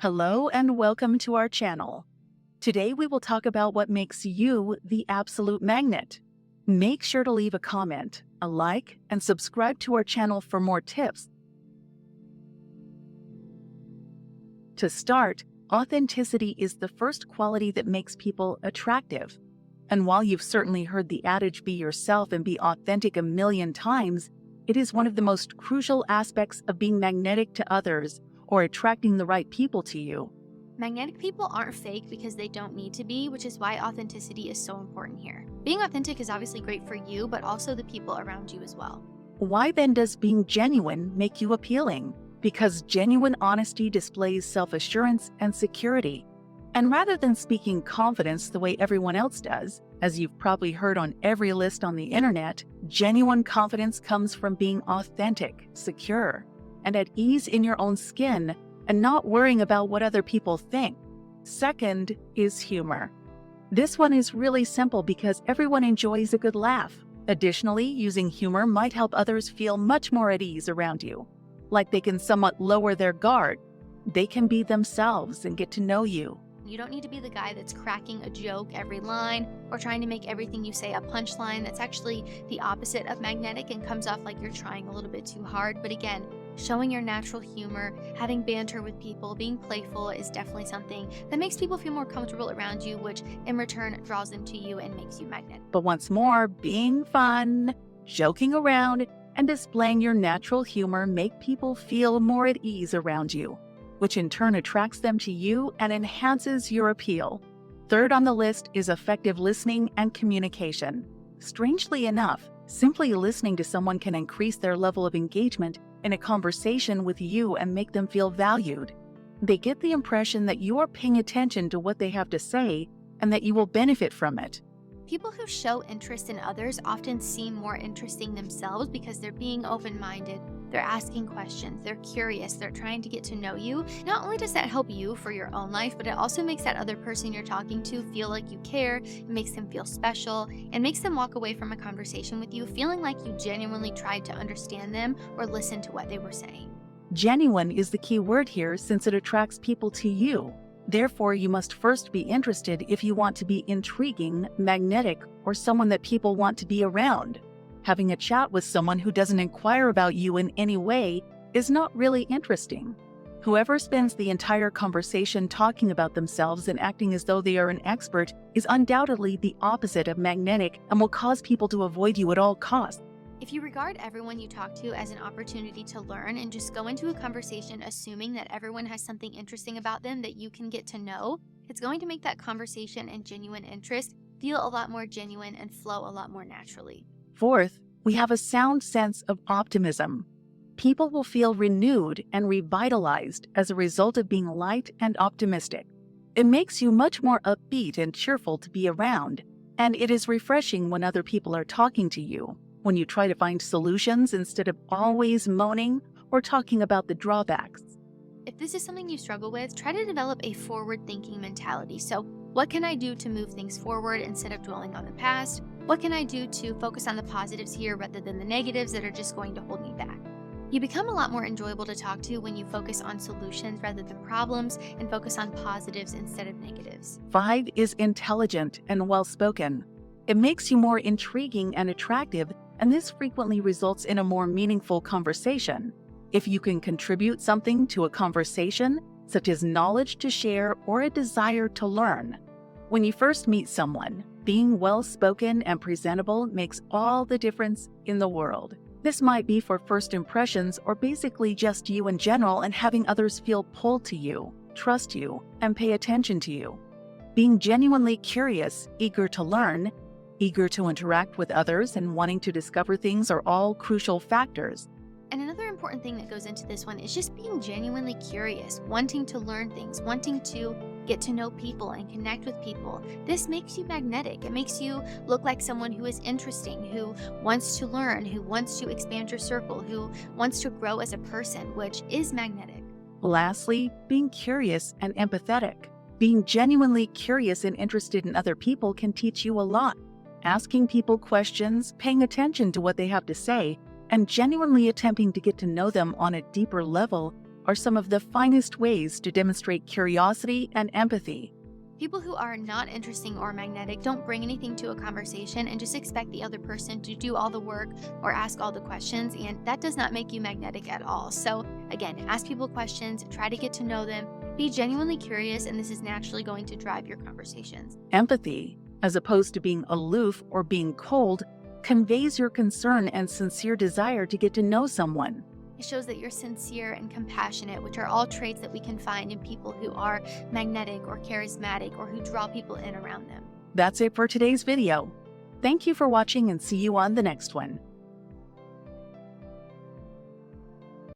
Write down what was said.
Hello and welcome to our channel. Today we will talk about what makes you the absolute magnet. Make sure to leave a comment, a like, and subscribe to our channel for more tips. To start, authenticity is the first quality that makes people attractive. And while you've certainly heard the adage be yourself and be authentic a million times, it is one of the most crucial aspects of being magnetic to others or attracting the right people to you. Magnetic people aren't fake because they don't need to be, which is why authenticity is so important here. Being authentic is obviously great for you, but also the people around you as well. Why then does being genuine make you appealing? Because genuine honesty displays self-assurance and security. And rather than speaking confidence the way everyone else does, as you've probably heard on every list on the internet, genuine confidence comes from being authentic, secure, and at ease in your own skin and not worrying about what other people think. Second is humor. This one is really simple because everyone enjoys a good laugh. Additionally, using humor might help others feel much more at ease around you, like they can somewhat lower their guard. They can be themselves and get to know you. You don't need to be the guy that's cracking a joke every line or trying to make everything you say a punchline. That's actually the opposite of magnetic and comes off like you're trying a little bit too hard. But again, showing your natural humor, having banter with people, being playful is definitely something that makes people feel more comfortable around you, which in return draws them to you and makes you magnetic. But once more, being fun, joking around, and displaying your natural humor make people feel more at ease around you, which in turn attracts them to you and enhances your appeal. Third on the list is effective listening and communication. Strangely enough, simply listening to someone can increase their level of engagement in a conversation with you and make them feel valued. They get the impression that you are paying attention to what they have to say and that you will benefit from it. People who show interest in others often seem more interesting themselves because they're being open-minded, they're asking questions, they're curious, they're trying to get to know you. Not only does that help you for your own life, but it also makes that other person you're talking to feel like you care, it makes them feel special, and makes them walk away from a conversation with you feeling like you genuinely tried to understand them or listen to what they were saying. Genuine is the key word here since it attracts people to you. Therefore, you must first be interested if you want to be intriguing, magnetic, or someone that people want to be around. Having a chat with someone who doesn't inquire about you in any way is not really interesting. Whoever spends the entire conversation talking about themselves and acting as though they are an expert is undoubtedly the opposite of magnetic and will cause people to avoid you at all costs. If you regard everyone you talk to as an opportunity to learn and just go into a conversation assuming that everyone has something interesting about them that you can get to know, it's going to make that conversation and genuine interest feel a lot more genuine and flow a lot more naturally. Fourth, we have a sound sense of optimism. People will feel renewed and revitalized as a result of being light and optimistic. It makes you much more upbeat and cheerful to be around, and it is refreshing when other people are talking to you. When you try to find solutions instead of always moaning or talking about the drawbacks. If this is something you struggle with, try to develop a forward-thinking mentality. So, what can I do to move things forward instead of dwelling on the past? What can I do to focus on the positives here rather than the negatives that are just going to hold me back? You become a lot more enjoyable to talk to when you focus on solutions rather than problems and focus on positives instead of negatives. 5 is intelligent and well-spoken. It makes you more intriguing and attractive, and this frequently results in a more meaningful conversation. If you can contribute something to a conversation, such as knowledge to share or a desire to learn. When you first meet someone, being well-spoken and presentable makes all the difference in the world. This might be for first impressions or basically just you in general and having others feel pulled to you, trust you, and pay attention to you. Being genuinely curious, eager to learn, eager to interact with others, and wanting to discover things are all crucial factors. And another important thing that goes into this one is just being genuinely curious, wanting to learn things, wanting to get to know people and connect with people. This makes you magnetic. It makes you look like someone who is interesting, who wants to learn, who wants to expand your circle, who wants to grow as a person, which is magnetic. Lastly, being curious and empathetic. Being genuinely curious and interested in other people can teach you a lot. Asking people questions, paying attention to what they have to say, and genuinely attempting to get to know them on a deeper level are some of the finest ways to demonstrate curiosity and empathy. People who are not interesting or magnetic don't bring anything to a conversation and just expect the other person to do all the work or ask all the questions, and that does not make you magnetic at all. So again, ask people questions, try to get to know them, be genuinely curious, and this is naturally going to drive your conversations. Empathy, as opposed to being aloof or being cold, conveys your concern and sincere desire to get to know someone. It shows that you're sincere and compassionate, which are all traits that we can find in people who are magnetic or charismatic or who draw people in around them. That's it for today's video. Thank you for watching and see you on the next one.